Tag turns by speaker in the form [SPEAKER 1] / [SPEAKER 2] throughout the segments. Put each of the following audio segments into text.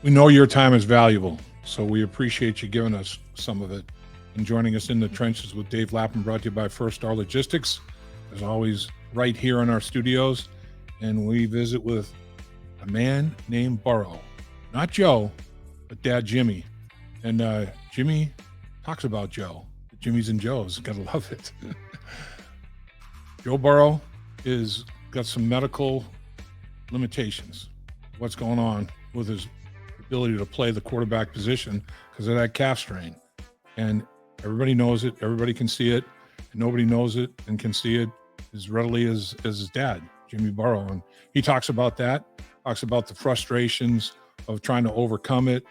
[SPEAKER 1] We know your time is valuable, so we appreciate you giving us some of it and joining us in the trenches with Dave Lapham, brought to you by First Star Logistics. As always, right here in our studios, and we visit with a man named Burrow. Not Joe, but Dad Jimmy. And Jimmy talks about Joe. Jimmy's and Joe's. Gotta love it. Joe Burrow is got some medical limitations. What's going on with his ability to play the quarterback position because of that calf strain. And everybody knows it. Everybody can see it. And nobody knows it and can see it as readily as his dad, Jimmy Burrow. And he talks about that, talks about the frustrations of trying to overcome it.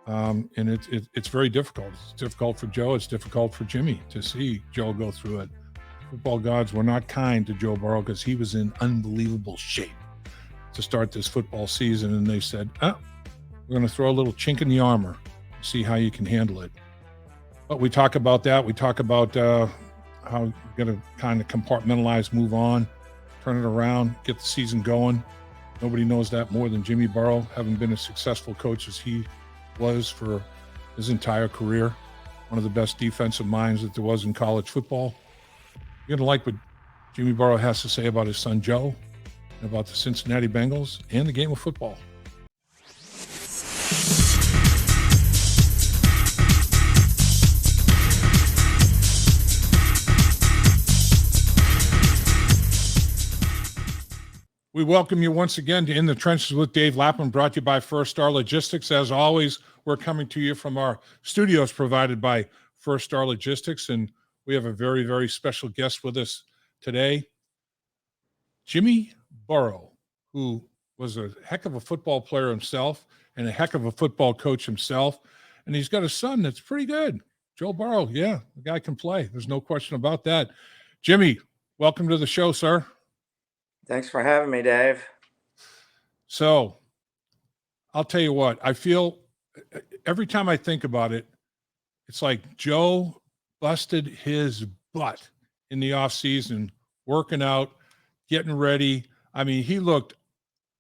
[SPEAKER 1] And it's very difficult. It's difficult for Joe. It's difficult for Jimmy to see Joe go through it. Football gods were not kind to Joe Burrow because he was in unbelievable shape to start this football season. And they said, we're going to throw a little chink in the armor, see how you can handle it. But we talk about that. We talk about how you're going to kind of compartmentalize, move on, turn it around, get the season going. Nobody knows that more than Jimmy Burrow, having been as successful coach as he was for his entire career. One of the best defensive minds that there was in college football. You're going to like what Jimmy Burrow has to say about his son Joe, and about the Cincinnati Bengals and the game of football. We welcome you once again to In the Trenches with Dave Lapham, brought to you by First Star Logistics. As always, we're coming to you from our studios provided by First Star Logistics, and we have a very, very special guest with us today, Jimmy Burrow, who was a heck of a football player himself and a heck of a football coach himself, and he's got a son that's pretty good. Joe Burrow, yeah, the guy can play. There's no question about that. Jimmy, welcome to the show, sir.
[SPEAKER 2] Thanks for having me, Dave.
[SPEAKER 1] So I'll tell you what, I feel every time I think about it, it's like Joe busted his butt in the offseason, working out, getting ready. I mean, he looked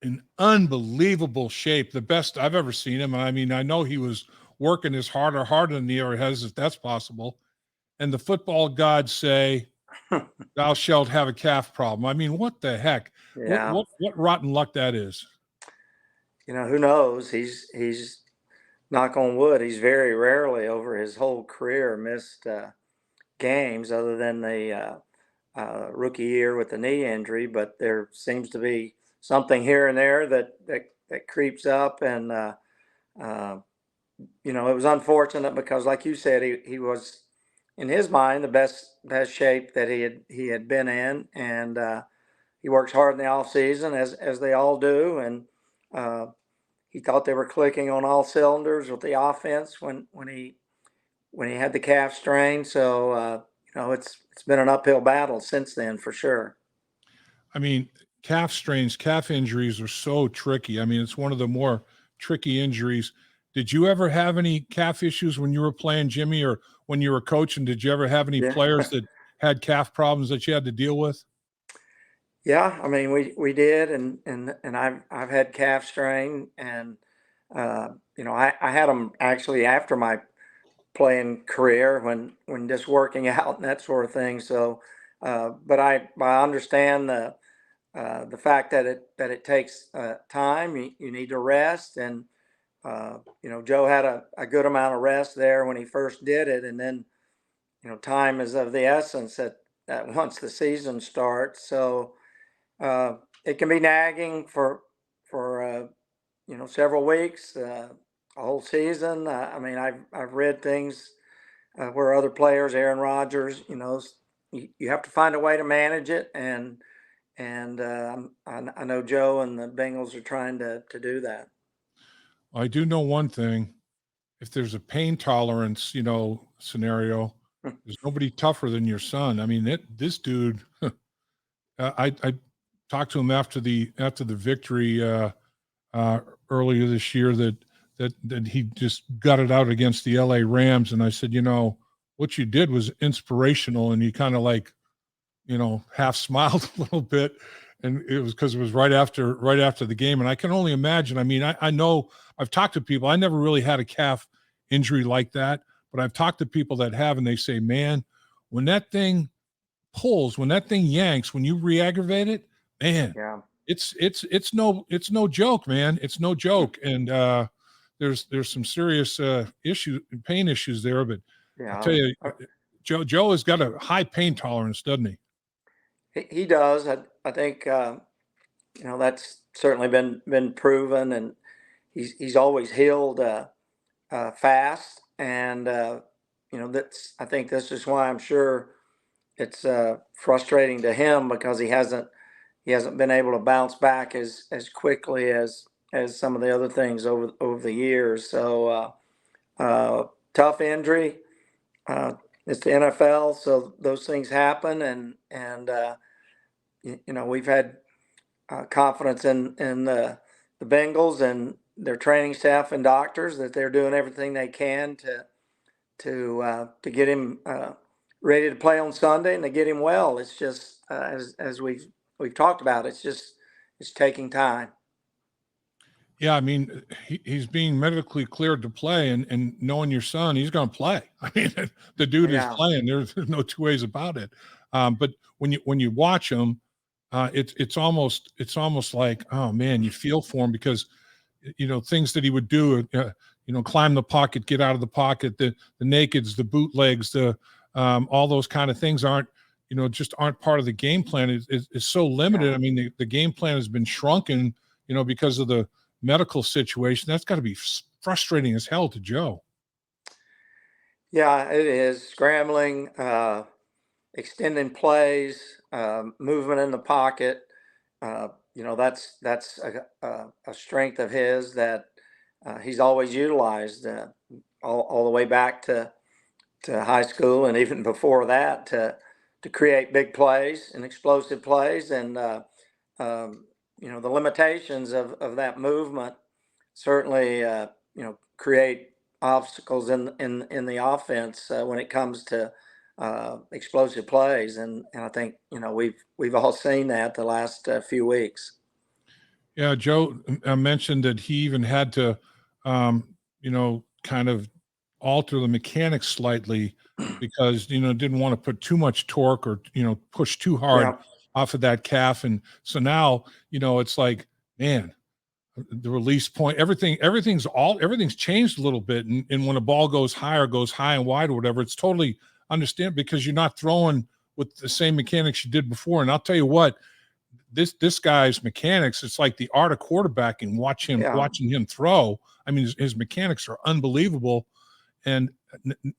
[SPEAKER 1] in unbelievable shape, the best I've ever seen him. I mean, I know he was working as hard or harder than he ever has, if that's possible. And the football gods say, thou shalt have a calf problem. I mean, what the heck?
[SPEAKER 2] Yeah.
[SPEAKER 1] What rotten luck that is.
[SPEAKER 2] You know, who knows? He's knock on wood, he's very rarely over his whole career missed games other than the rookie year with the knee injury. But there seems to be something here and there that creeps up. And, you know, it was unfortunate because, like you said, he was, in his mind, the best shape that he had been in, and he works hard in the off season as they all do, and he thought they were clicking on all cylinders with the offense when he had the calf strain. So you know, it's been an uphill battle since then for sure.
[SPEAKER 1] I mean, calf strains, calf injuries are so tricky. I mean, it's one of the more tricky injuries. Did you ever have any calf issues when you were playing, Jimmy, or when you were coaching? Did you ever have any players that had calf problems that you had to deal with?
[SPEAKER 2] Yeah, I mean, we did, and I've had calf strain, and you know, I had them actually after my playing career when just working out and that sort of thing. So, but I understand the fact that it takes time. You need to rest, and you know, Joe had a good amount of rest there when he first did it, and then, you know, time is of the essence at once the season starts. So it can be nagging for you know, several weeks, a whole season. I mean, I've read things where other players, Aaron Rodgers, you know, you have to find a way to manage it, and I know Joe and the Bengals are trying to do that.
[SPEAKER 1] I do know one thing. If there's a pain tolerance, you know, scenario, there's nobody tougher than your son. I mean, this dude, I talked to him after the victory earlier this year that he just got it out against the LA Rams. And I said, you know, what you did was inspirational. And he kind of, like, you know, half smiled a little bit. and it was because it was right after the game. And I can only imagine. I mean, I know I've talked to people. I never really had a calf injury like that, but I've talked to people that have, and they say, man, when that thing pulls, when that thing yanks, when you re-aggravate it, man,
[SPEAKER 2] Yeah.
[SPEAKER 1] it's no joke, man. It's no joke. And there's some serious pain issues there. But I'll
[SPEAKER 2] Yeah.
[SPEAKER 1] tell you, Joe has got a high pain tolerance, doesn't he?
[SPEAKER 2] He does. I think that's certainly been proven, and he's always healed fast, and I think this is why I'm sure it's frustrating to him, because he hasn't been able to bounce back as quickly as some of the other things over the years. So tough injury. It's the NFL, so those things happen, and we've had confidence in the Bengals and their training staff and doctors that they're doing everything they can to get him ready to play on Sunday and to get him well. It's just as we've talked about. It's taking time.
[SPEAKER 1] Yeah, I mean, he's being medically cleared to play, and knowing your son, he's going to play. I mean, the dude is
[SPEAKER 2] Yeah.
[SPEAKER 1] playing. There's no two ways about it. But when you watch him, it's almost like, oh man, you feel for him, because things that he would do, climb the pocket, get out of the pocket, the nakeds, the bootlegs, the all those kind of things just aren't part of the game plan. Is so limited.
[SPEAKER 2] Yeah.
[SPEAKER 1] I mean, the game plan has been shrunken, because of the medical situation. That's got to be frustrating as hell to Joe.
[SPEAKER 2] Yeah, it is. Scrambling, extending plays, movement in the pocket. That's a strength of his that he's always utilized all the way back to high school, and even before that, to create big plays and explosive plays. And the limitations of that movement certainly create obstacles in the offense when it comes to explosive plays, and I think we've all seen that the last few weeks.
[SPEAKER 1] Yeah, Joe mentioned that he even had to, kind of alter the mechanics slightly, because didn't want to put too much torque or push too hard
[SPEAKER 2] Yeah.
[SPEAKER 1] off of that calf. And so now it's like, man, the release point, everything's changed a little bit. And when a ball goes high and wide or whatever, it's totally understand, because you're not throwing with the same mechanics you did before. And I'll tell you what, this guy's mechanics, it's like the art of quarterbacking. Watching him throw. I mean, his mechanics are unbelievable. And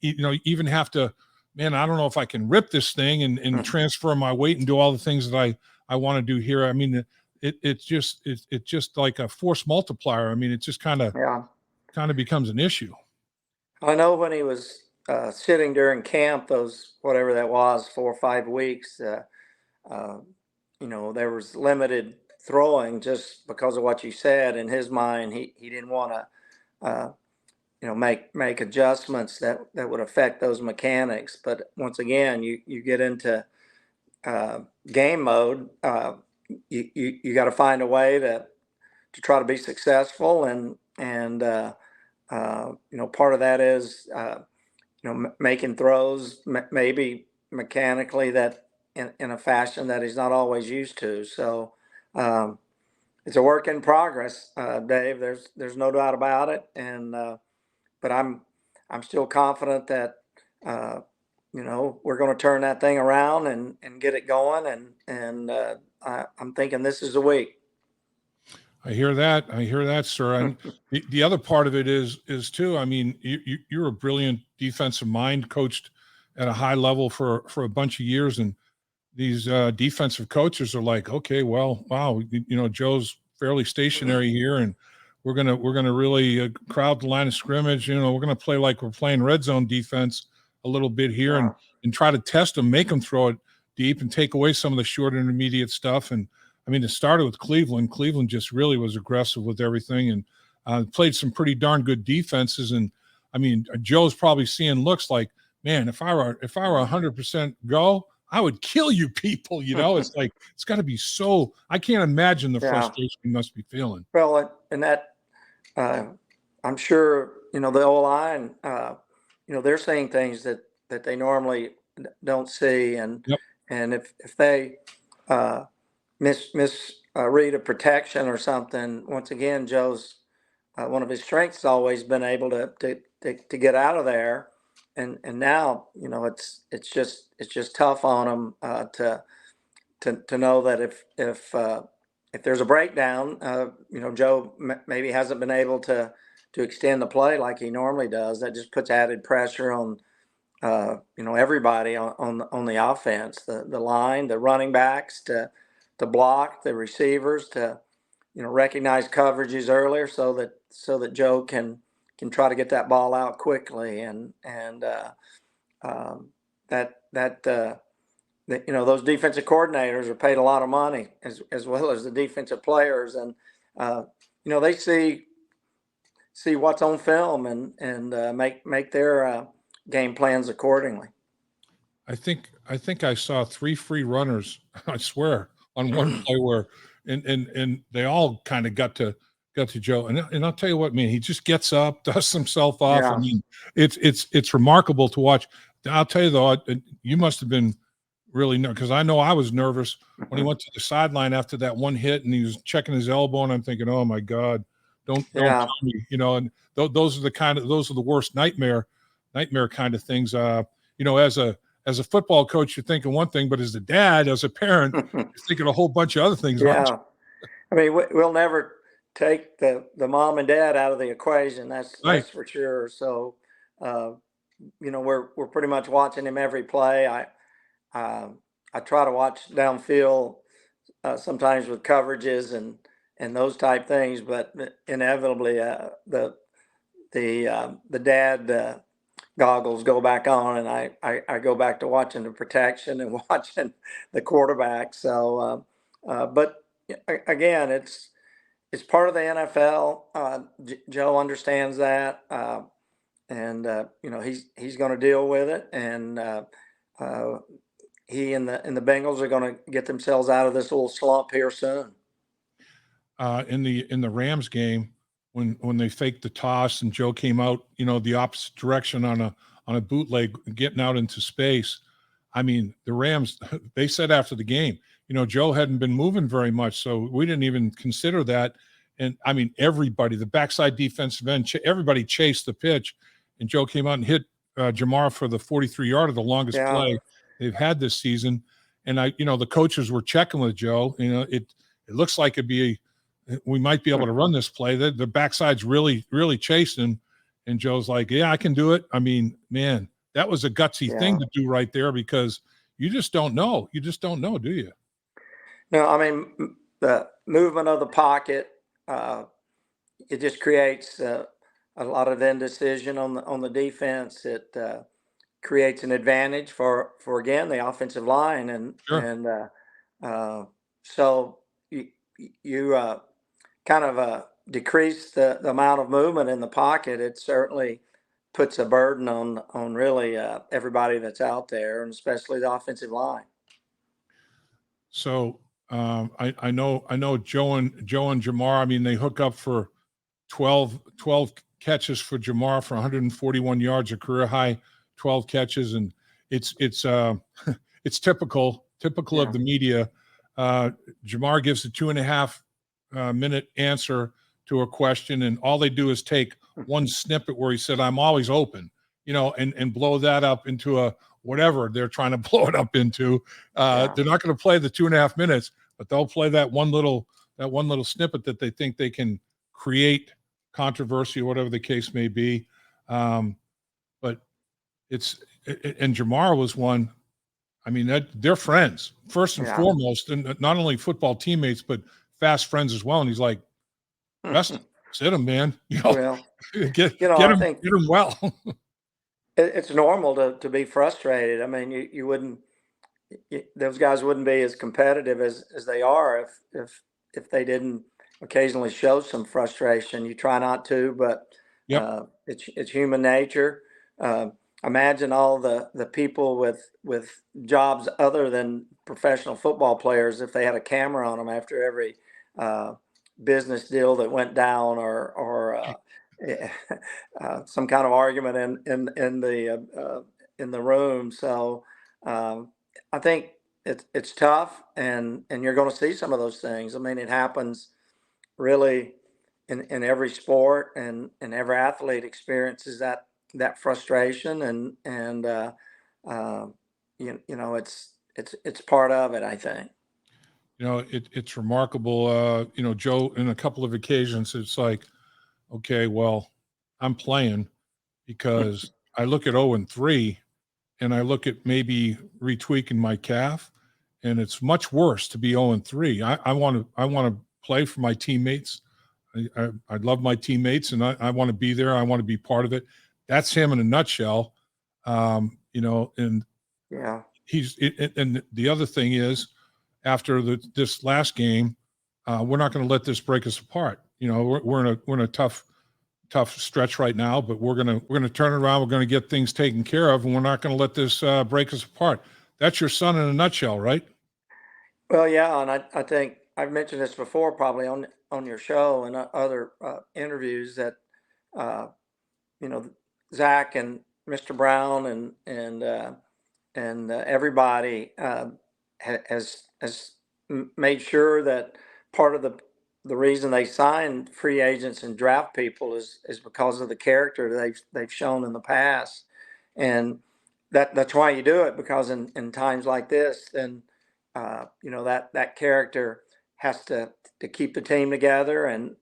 [SPEAKER 1] even have to, man, I don't know if I can rip this thing and transfer my weight and do all the things that I want to do here. I mean, it's just like a force multiplier. I mean, it just kind of becomes an issue.
[SPEAKER 2] I know when he was sitting during camp, those whatever that was, 4 or 5 weeks, there was limited throwing just because of what you said. In his mind, he didn't want to make adjustments that would affect those mechanics. But once again, you get into game mode. You got to find a way to try to be successful, and part of that is making throws maybe mechanically that in a fashion that he's not always used to. So it's a work in progress, Dave. There's no doubt about it, and but I'm still confident that we're going to turn that thing around and get it going, and I'm thinking this is a week.
[SPEAKER 1] I hear that, sir. And the other part of it is too, I mean, you're a brilliant defensive mind, coached at a high level for a bunch of years. And these defensive coaches are like, okay, well, wow, Joe's fairly stationary here, and we're going to really crowd the line of scrimmage. We're going to play like we're playing red zone defense a little bit here, and try to test them, make them throw it deep and take away some of the short intermediate stuff. And I mean, it started with Cleveland. Cleveland just really was aggressive with everything, and played some pretty darn good defenses. And I mean, Joe's probably seeing looks like, man, if I were 100% go, I would kill you people. It's like, it's got to be so, I can't imagine the
[SPEAKER 2] Yeah.
[SPEAKER 1] frustration you must be feeling.
[SPEAKER 2] Well, and that, I'm sure, the O-line, they're seeing things that they normally don't see. And,
[SPEAKER 1] Yep.
[SPEAKER 2] and if they, read a protection or something, once again, Joe's, one of his strengths has always been able to get out of there. And now, it's just tough on him, to know that if there's a breakdown, Joe maybe hasn't been able to extend the play like he normally does. That just puts added pressure on everybody on the offense, the line, the running backs to block, the receivers to recognize coverages earlier so that Joe can try to get that ball out quickly, and those defensive coordinators are paid a lot of money as well as the defensive players, and they see what's on film and make their game plans accordingly.
[SPEAKER 1] I think I saw 3 free runners, I swear, on one play where and they all kind of got to Joe. And I'll tell you what, man, he just gets up, dusts himself off.
[SPEAKER 2] Yeah.
[SPEAKER 1] I mean, it's remarkable to watch. I'll tell you though, you must have been really nervous, because I know I was nervous when he went to the sideline after that one hit and he was checking his elbow, and I'm thinking, oh my God, don't
[SPEAKER 2] Yeah.
[SPEAKER 1] tell me, and those are the worst nightmare kind of things. As a football coach, you're thinking one thing, but as a dad, as a parent, you're thinking a whole bunch of other things. Aren't you?
[SPEAKER 2] Yeah. I mean, we'll never take the mom and dad out of the equation.
[SPEAKER 1] Right.
[SPEAKER 2] That's for sure. So, we're pretty much watching him every play. I try to watch downfield, sometimes with coverages and those type things, but inevitably, the dad goggles go back on, and I go back to watching the protection and watching the quarterback. So, but again, it's part of the NFL. Joe understands that, and he's going to deal with it, and he and the Bengals are going to get themselves out of this little slump here soon.
[SPEAKER 1] In the Rams game, when they faked the toss and Joe came out, the opposite direction on a bootleg, getting out into space. I mean, the Rams, they said after the game, Joe hadn't been moving very much, so we didn't even consider that. And I mean, everybody, the backside defensive end, everybody chased the pitch, and Joe came out and hit Jamar for the 43-yarder, the longest play they've had this season. And the coaches were checking with Joe. It looks like we might be able to run this play. The backside's really, really chasing. And Joe's like, yeah, I can do it. I mean, man, that was a gutsy thing to do right there, because you just don't know. You just don't know, do you?
[SPEAKER 2] No, I mean, the movement of the pocket, it just creates a lot of indecision on the defense. It creates an advantage for again the offensive line, and
[SPEAKER 1] Sure.
[SPEAKER 2] so you kind of decrease the amount of movement in the pocket. It certainly puts a burden on really everybody that's out there, and especially the offensive line.
[SPEAKER 1] So I know Joe and Jamar. I mean, they hook up for 12 catches for Jamar for 141 yards, a career high 12 catches, and it's it's typical of the media. Jamar gives a 2.5 minute answer to a question, and all they do is take one snippet where he said, "I'm always open," and blow that up into a whatever they're trying to blow it up into. They're not going to play the 2.5 minutes, but they'll play that one little snippet that they think they can create controversy or whatever the case may be. But and Jamar was one. I mean, they're friends first and foremost, and not only football teammates, but fast friends as well. And he's like, sit him, man.
[SPEAKER 2] Well,
[SPEAKER 1] get
[SPEAKER 2] I
[SPEAKER 1] him,
[SPEAKER 2] think
[SPEAKER 1] get him well.
[SPEAKER 2] it's normal to be frustrated. I mean, you wouldn't, those guys wouldn't be as competitive as they are if they didn't occasionally show some frustration. You try not to, but
[SPEAKER 1] Yep.
[SPEAKER 2] it's human nature. imagine all the people with jobs other than professional football players if they had a camera on them after every uh, business deal that went down, or some kind of argument in the room. So I think it's tough, and you're going to see some of those things. I mean, it happens really in every sport, and every athlete experiences that frustration, and uh, it's part of it, I think.
[SPEAKER 1] It's remarkable. Joe, in a couple of occasions, it's like, okay, well, I'm playing because I look at 0-3 and I look at maybe retweaking my calf, and it's much worse to be 0-3. I want to play for my teammates. I love my teammates, and I want to be there. I want to be part of it. That's him in a nutshell. And
[SPEAKER 2] Yeah.
[SPEAKER 1] and the other thing is, after this last game, we're not going to let this break us apart. We're in a tough stretch right now, but we're gonna turn it around. We're gonna get things taken care of, and we're not gonna let this break us apart. That's your son in a nutshell, right?
[SPEAKER 2] Well, yeah, and I think I've mentioned this before, probably on your show and other interviews, that uh, you know Zach and Mr. Brown and everybody has made sure that part of the reason they sign free agents and draft people is because of the character they've shown in the past, and that's why you do it, because in times like this, then that character has to keep the team together and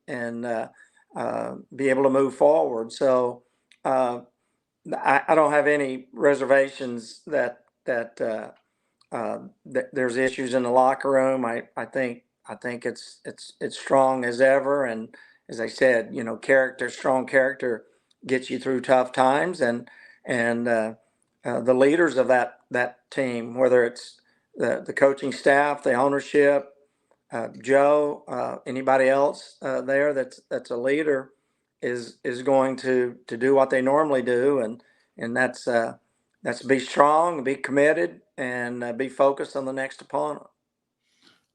[SPEAKER 2] be able to move forward. So uh, I don't have any reservations that there's issues in the locker room. I think it's strong as ever, and as I said, strong character gets you through tough times, and the leaders of that team, whether it's the coaching staff, the ownership, Joe, anybody else there that's a leader, is going to do what they normally do, and that's be strong, be committed, and be focused on the next opponent.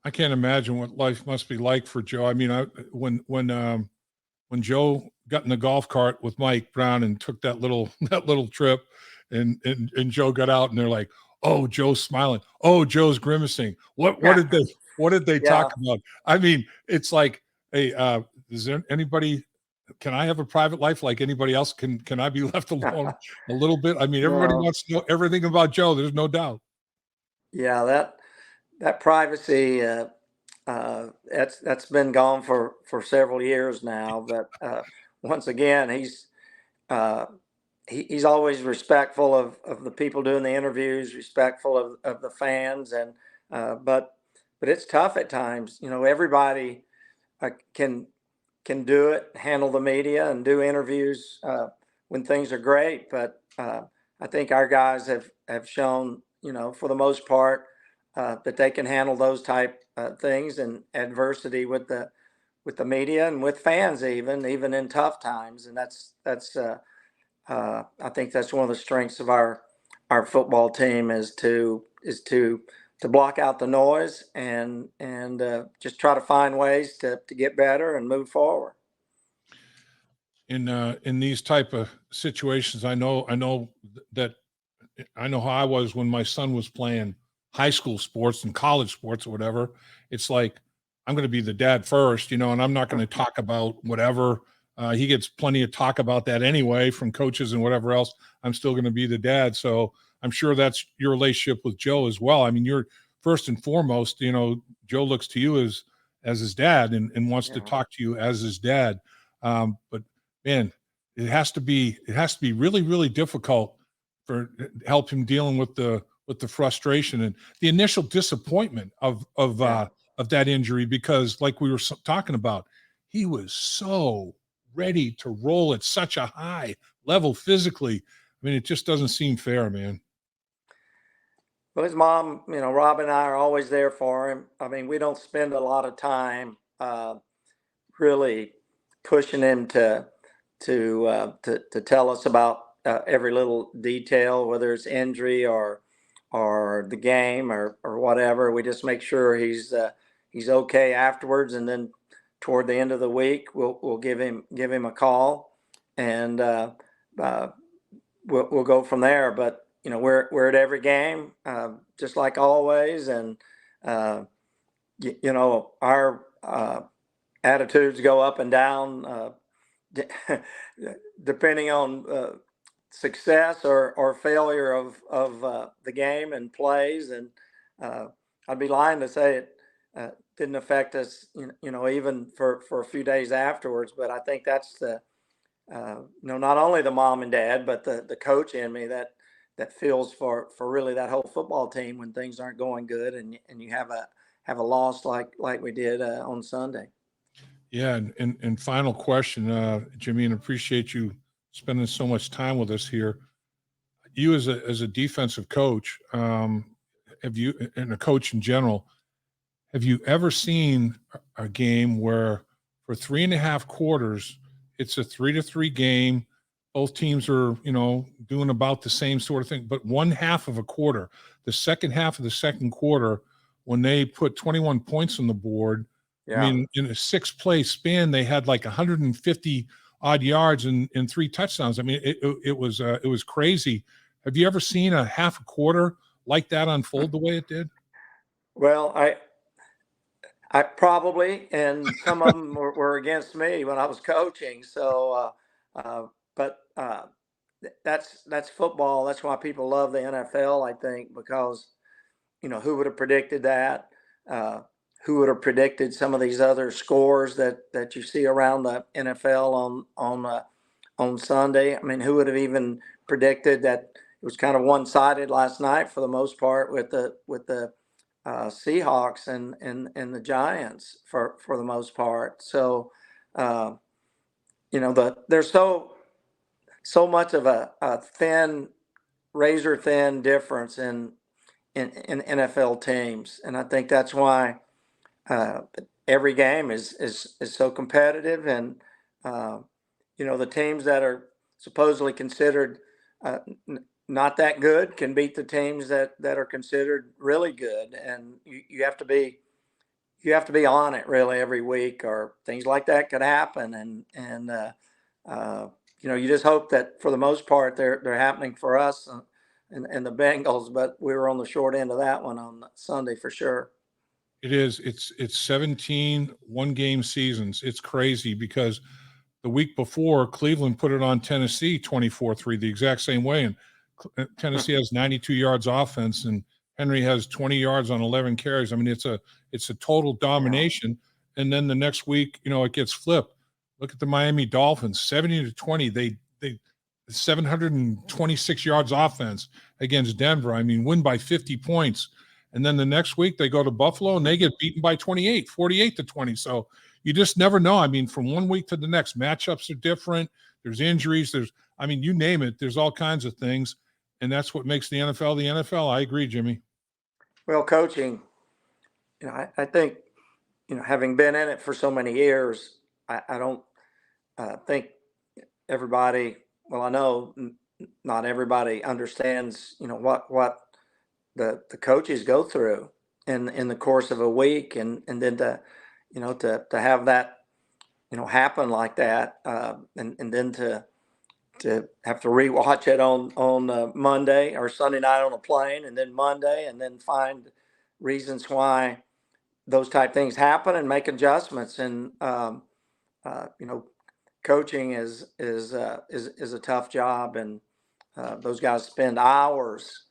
[SPEAKER 1] I can't imagine what life must be like for Joe. I mean, when Joe got in the golf cart with Mike Brown and took that little that little trip, and Joe got out, and they're like, "Oh, Joe's smiling. Oh, Joe's grimacing. What did they
[SPEAKER 2] Yeah.
[SPEAKER 1] talk about?" I mean, it's like, hey, is there anybody? Can I have a private life like anybody else? Can I be left alone a little bit? I mean, everybody
[SPEAKER 2] No.
[SPEAKER 1] wants to know everything about Joe. There's no doubt.
[SPEAKER 2] Yeah, that privacy, that's been gone for several years now. But once again, uh, he's always respectful of the people doing the interviews, respectful of the fans, and but it's tough at times. Everybody can do it, handle the media, and do interviews when things are great. But I think our guys have shown, for the most part, that they can handle those type things and adversity with the media and with fans, even in tough times. And I think that's one of the strengths of our football team, is to block out the noise and just try to find ways to get better and move forward.
[SPEAKER 1] In these type of situations, that I know how I was when my son was playing high school sports and college sports or whatever. It's like, I'm going to be the dad first, and I'm not going to talk about whatever. He gets plenty of talk about that anyway from coaches and whatever else. I'm still going to be the dad. So I'm sure that's your relationship with Joe as well. I mean, you're first and foremost, Joe looks to you as his dad, and wants to
[SPEAKER 2] Yeah.
[SPEAKER 1] talk to you as his dad. But man, it has to be really, really difficult for help him dealing with the frustration and the initial disappointment
[SPEAKER 2] Yeah.
[SPEAKER 1] of that injury, because like we were talking about, he was so ready to roll at such a high level physically. I mean, it just doesn't seem fair, man.
[SPEAKER 2] Well, his mom, Rob and I are always there for him. I mean, we don't spend a lot of time really pushing him to tell us about every little detail, whether it's injury or the game or whatever. We just make sure he's okay afterwards, and then toward the end of the week, we'll give him a call, and we'll go from there. But we're at every game, just like always, and our attitudes go up and down depending on success or failure of the game and plays. And I'd be lying to say it didn't affect us, even for a few days afterwards. But I think that's not only the mom and dad, but the coach in me that feels for really that whole football team when things aren't going good, and you have a loss like we did on Sunday.
[SPEAKER 1] Yeah, and final question, Jimmy, and appreciate you spending so much time with us here. You as a defensive coach, have you, and a coach in general, have you ever seen a game where for 3.5 quarters it's a 3-3 game? Both teams are, doing about the same sort of thing, but one half of a quarter, the second half of the second quarter, when they put 21 points on the board,
[SPEAKER 2] Yeah.
[SPEAKER 1] I mean, in a 6-play span, they had like 150 odd yards and 3 touchdowns. I mean, it was crazy. Have you ever seen a half a quarter like that unfold the way it did?
[SPEAKER 2] Well, I probably, and some of them were against me when I was coaching. So, but that's football. That's why people love the NFL, I think, because who would have predicted that? Who would have predicted some of these other scores that you see around the NFL on Sunday? I mean, who would have even predicted that it was kind of one-sided last night for the most part with the Seahawks and the Giants for the most part. So, there's so much of a thin, razor thin difference in NFL teams, and I think that's why every game is so competitive. And the teams that are supposedly considered not that good can beat the teams that are considered really good, and you have to be on it really every week, or things like that could happen. And you just hope that for the most part they're happening for us and the Bengals, but we were on the short end of that one on Sunday for sure.
[SPEAKER 1] It is. It's 17 one-game seasons. It's crazy because the week before, Cleveland put it on Tennessee 24-3, the exact same way. And Tennessee has 92 yards offense, and Henry has 20 yards on 11 carries. I mean, it's a total domination. Yeah. And then the next week, it gets flipped. Look at the Miami Dolphins, 70-20. They 726 yards offense against Denver. I mean, win by 50 points. And then the next week they go to Buffalo and they get beaten by 28, 48-20. So you just never know. I mean, from one week to the next, matchups are different. There's injuries. You name it. There's all kinds of things. And that's what makes the NFL the NFL. I agree, Jimmy.
[SPEAKER 2] Well, coaching, I think, having been in it for so many years, I don't think everybody, well, I know not everybody understands, what the coaches go through in the course of a week, and then to have that happen like that, and then to have to rewatch it on Monday or Sunday night on a plane, and then Monday, and then find reasons why those type things happen and make adjustments. And coaching is a tough job, and those guys spend hours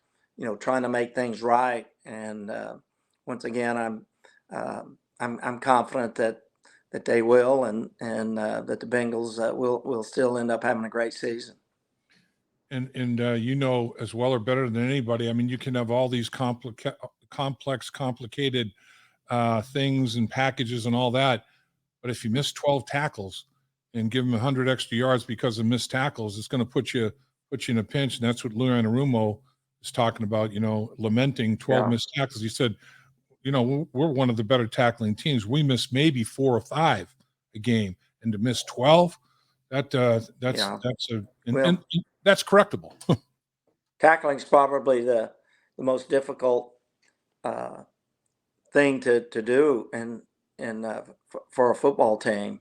[SPEAKER 2] trying to make things right. And once again, I'm confident that they will, and that the Bengals will still end up having a great season.
[SPEAKER 1] And as well or better than anybody, I mean, you can have all these complex, complicated things and packages and all that, but if you miss 12 tackles and give them 100 extra yards because of missed tackles, it's going to put you in a pinch. And that's what Lou Anarumo is talking about, lamenting 12 missed tackles. He said, we're one of the better tackling teams. We miss maybe 4 or 5 a game, and to miss 12, that's that's correctable.
[SPEAKER 2] Tackling's probably the most difficult thing to do for a football team,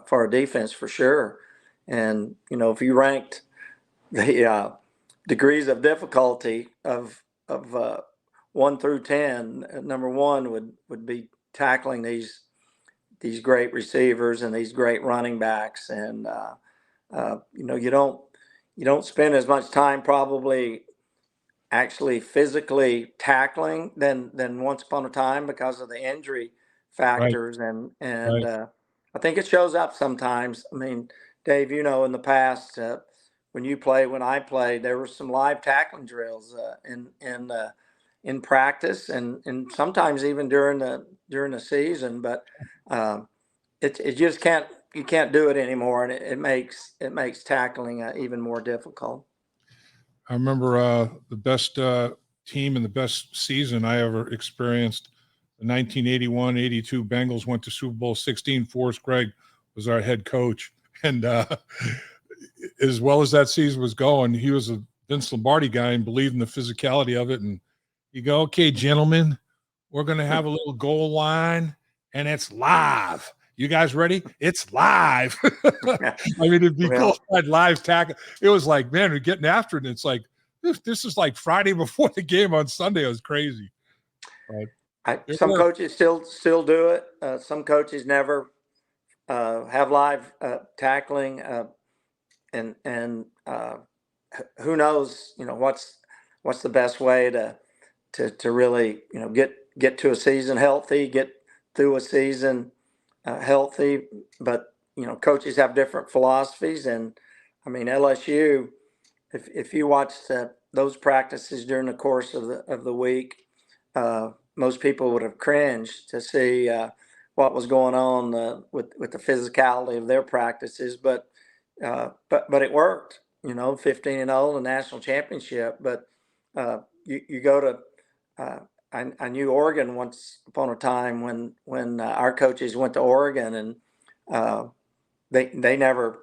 [SPEAKER 2] for a defense for sure. And if you ranked the degrees of difficulty of 1 through 10, number one would be tackling these great receivers and these great running backs. And you don't spend as much time probably actually physically tackling than once upon a time because of the injury factors.
[SPEAKER 1] Right.
[SPEAKER 2] And I think it shows up sometimes. I mean, Dave, in the past, when I played, there were some live tackling drills in practice and sometimes even during the season. But it just you can't do it anymore, and it makes tackling even more difficult.
[SPEAKER 1] I remember the best team and the best season I ever experienced. The 1981-82 Bengals went to Super Bowl 16. Forrest Gregg was our head coach. And as well as that season was going, he was a Vince Lombardi guy and believed in the physicality of it. And you go, okay, gentlemen, we're going to have a little goal line, and it's live. You guys ready? It's live. I mean, it'd be cool live tackle. It was like, man, we're getting after it. And it's like, this is like Friday before the game on Sunday. It was crazy.
[SPEAKER 2] Some coaches still do it. Some coaches never have live tackling. And who knows, what's the best way to really, get to a season healthy, get through a season healthy. But coaches have different philosophies, and I mean LSU. If you watch those practices during the course of the week, most people would have cringed to see what was going on with the physicality of their practices. But it worked. 15-0, the national championship. But you go to I knew Oregon once upon a time when our coaches went to Oregon, and they never,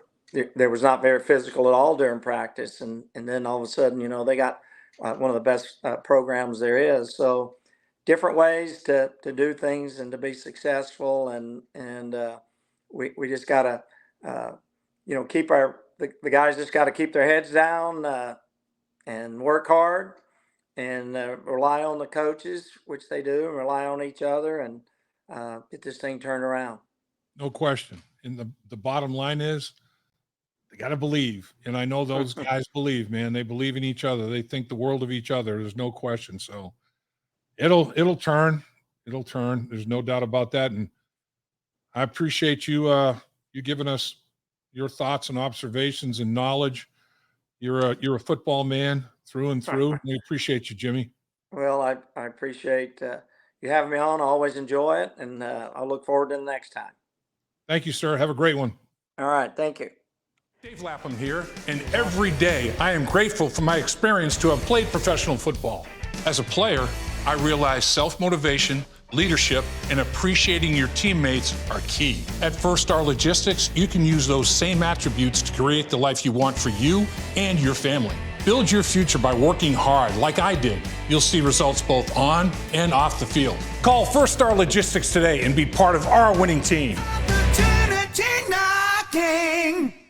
[SPEAKER 2] there was not very physical at all during practice, and then all of a sudden they got one of the best programs there is. So different ways to do things and to be successful, and we just gotta keep the guys just got to keep their heads down and work hard. And rely on the coaches, which they do, and rely on each other, and get this thing turned around.
[SPEAKER 1] No question. And the bottom line is they got to believe. And I know those guys believe, man. They believe in each other. They think the world of each other. There's no question. So it'll turn. It'll turn. There's no doubt about that. And I appreciate you giving us your thoughts and observations and knowledge. You're a football man through and through. We appreciate you, Jimmy.
[SPEAKER 2] Well, I appreciate you having me on. I always enjoy it, and I'll look forward to the next time.
[SPEAKER 1] Thank you, sir. Have a great one.
[SPEAKER 2] All right. Thank you.
[SPEAKER 1] Dave Lapham here, and every day I am grateful for my experience to have played professional football. As a player, I realized self-motivation, leadership, and appreciating your teammates are key. At First Star Logistics, you can use those same attributes to create the life you want for you and your family. Build your future by working hard like I did. You'll see results both on and off the field. Call First Star Logistics today and be part of our winning team.
[SPEAKER 3] Opportunity knocking.